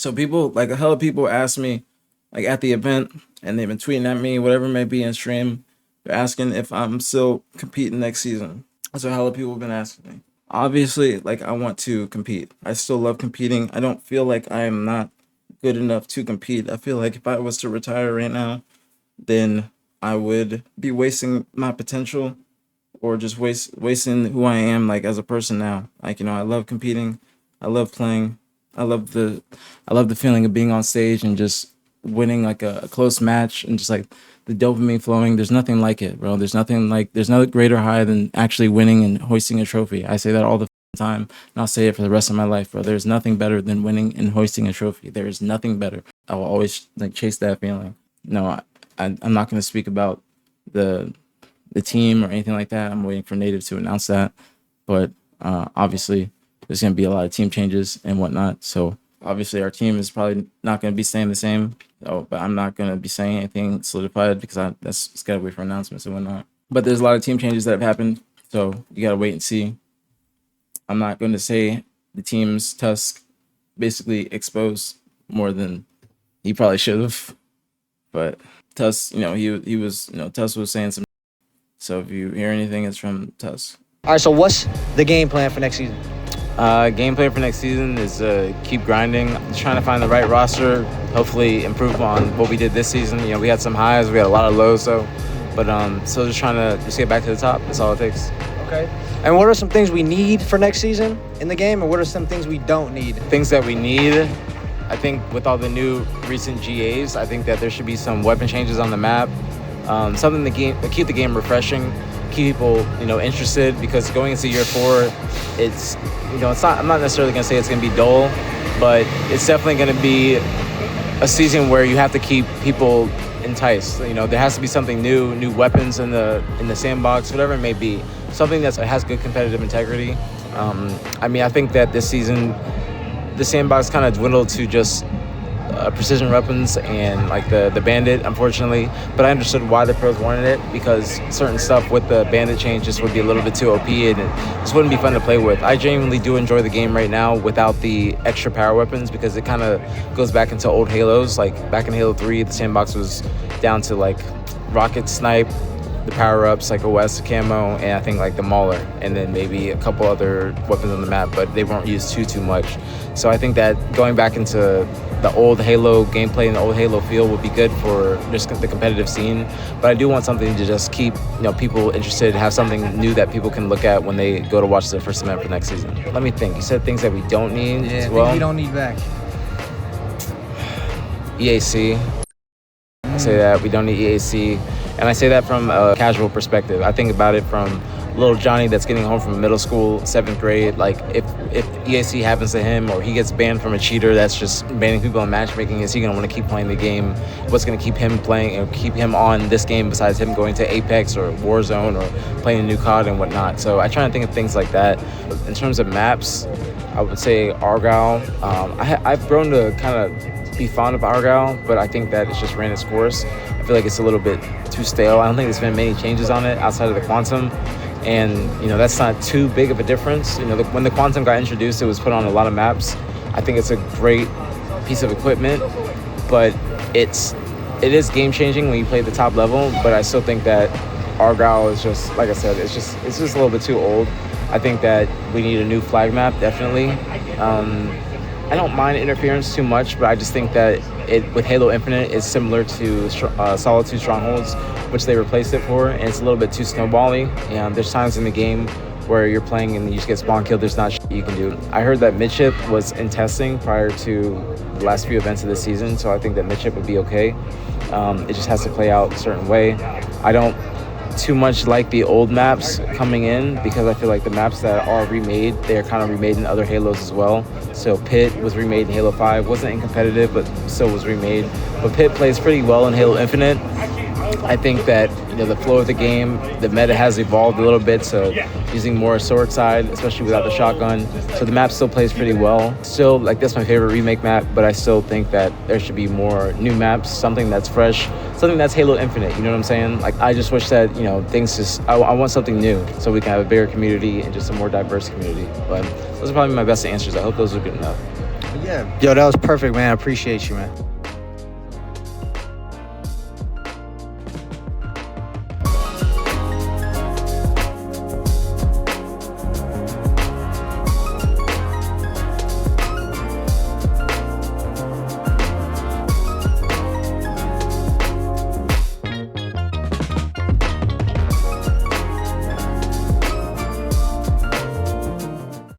So people, like a hell of people ask me, like at the event, and they've been tweeting at me, whatever it may be in stream. They're asking if I'm still competing next season. So a hell of people have been asking me. Obviously, like I want to compete. I still love competing. I don't feel like I am not good enough to compete. I feel like if I was to retire right now, then I would be wasting my potential or just wasting who I am like as a person now. Like, I love competing. I love playing. I love the I love the feeling of being on stage and just winning like a close match and just like the dopamine flowing. There's nothing like it, bro. There's no greater high than actually winning and hoisting a trophy. I say that all the time, and I'll say it for the rest of my life, bro. There's nothing better than winning and hoisting a trophy. There is nothing better. I will always like chase that feeling. No, I'm not going to speak about the team or anything like that. I'm waiting for Native to announce that, but obviously there's going to be a lot of team changes and whatnot. So obviously our team is probably not going to be staying the same. But I'm not going to be saying anything solidified because that's just got to wait for announcements and whatnot. But there's a lot of team changes that have happened, so you got to wait and see. I'm not going to say the team's Tusk basically exposed more than he probably should have. But Tusk, he was, Tusk was saying some. So if you hear anything, it's from Tusk. All right, so what's the game plan for next season? Game plan for next season is keep grinding, just trying to find the right roster, hopefully improve on what we did this season. We had some highs, we had a lot of lows, though. But still just trying to just get back to the top. That's all it takes. Okay. And what are some things we need for next season in the game, and what are some things we don't need? Things that we need, I think with all the new recent GAs, I think that there should be some weapon changes on the map. Something to keep the game refreshing, keep people, interested, because going into year 4, it's not, I'm not necessarily going to say it's going to be dull, but it's definitely going to be a season where you have to keep people enticed. There has to be something new weapons in the sandbox, whatever it may be, something that has good competitive integrity. I think that this season, the sandbox kind of dwindled to just precision weapons and like the bandit, unfortunately, but I understood why the pros wanted it, because certain stuff with the bandit change just would be a little bit too OP and it just wouldn't be fun to play with. I genuinely do enjoy the game right now without the extra power weapons, because it kind of goes back into old Halos. Like back in Halo 3, the sandbox was down to like rocket snipe, the power-ups like OS camo, and I think like the Mauler, and then maybe a couple other weapons on the map, but they weren't used too much. So I think that going back into the old Halo gameplay and the old Halo feel would be good for just the competitive scene. But I do want something to just keep people interested, have something new that people can look at when they go to watch the first event for next season. Let me think. You said things that we don't need as well. Things we don't need back. EAC. I say that we don't need EAC. And I say that from a casual perspective. I think about it from little Johnny that's getting home from middle school, 7th grade. Like if EAC happens to him or he gets banned from a cheater that's just banning people on matchmaking, is he going to want to keep playing the game? What's going to keep him playing and keep him on this game besides him going to Apex or Warzone or playing a new COD and whatnot? So I try to think of things like that. In terms of maps, I would say Argyle. I've grown to kind of be fond of Argyle, but I think that it's just ran its course. I feel like it's a little bit too stale. I don't think there's been many changes on it outside of the Quantum. And, that's not too big of a difference. When the Quantum got introduced, it was put on a lot of maps. I think it's a great piece of equipment, but it is game-changing when you play at the top level, but I still think that Argyle is just, like I said, it's just a little bit too old. I think that we need a new flag map, definitely. I don't mind interference too much, but I just think that with Halo Infinite, it's similar to Solitude Strongholds, which they replaced it for, and it's a little bit too snowbally. There's times in the game where you're playing and you just get spawn killed. There's not shit you can do. I heard that midship was in testing prior to the last few events of the season, so I think that midship would be okay. It just has to play out a certain way. I don't too much like the old maps coming in, because I feel like the maps that are remade, they're kind of remade in other Halos as well. So Pit was remade in Halo 5, wasn't in competitive, but still was remade. But Pit plays pretty well in Halo Infinite. I think that the flow of the game, the meta has evolved a little bit, so using more sword side, especially without the shotgun. So the map still plays pretty well. Still, like, that's my favorite remake map, but I still think that there should be more new maps, something that's fresh, something that's Halo Infinite, you know what I'm saying? Like, I just wish that, things just, I want something new so we can have a bigger community and just a more diverse community. But those are probably my best answers. I hope those are good enough. Yeah. Yo, that was perfect, man. I appreciate you, man.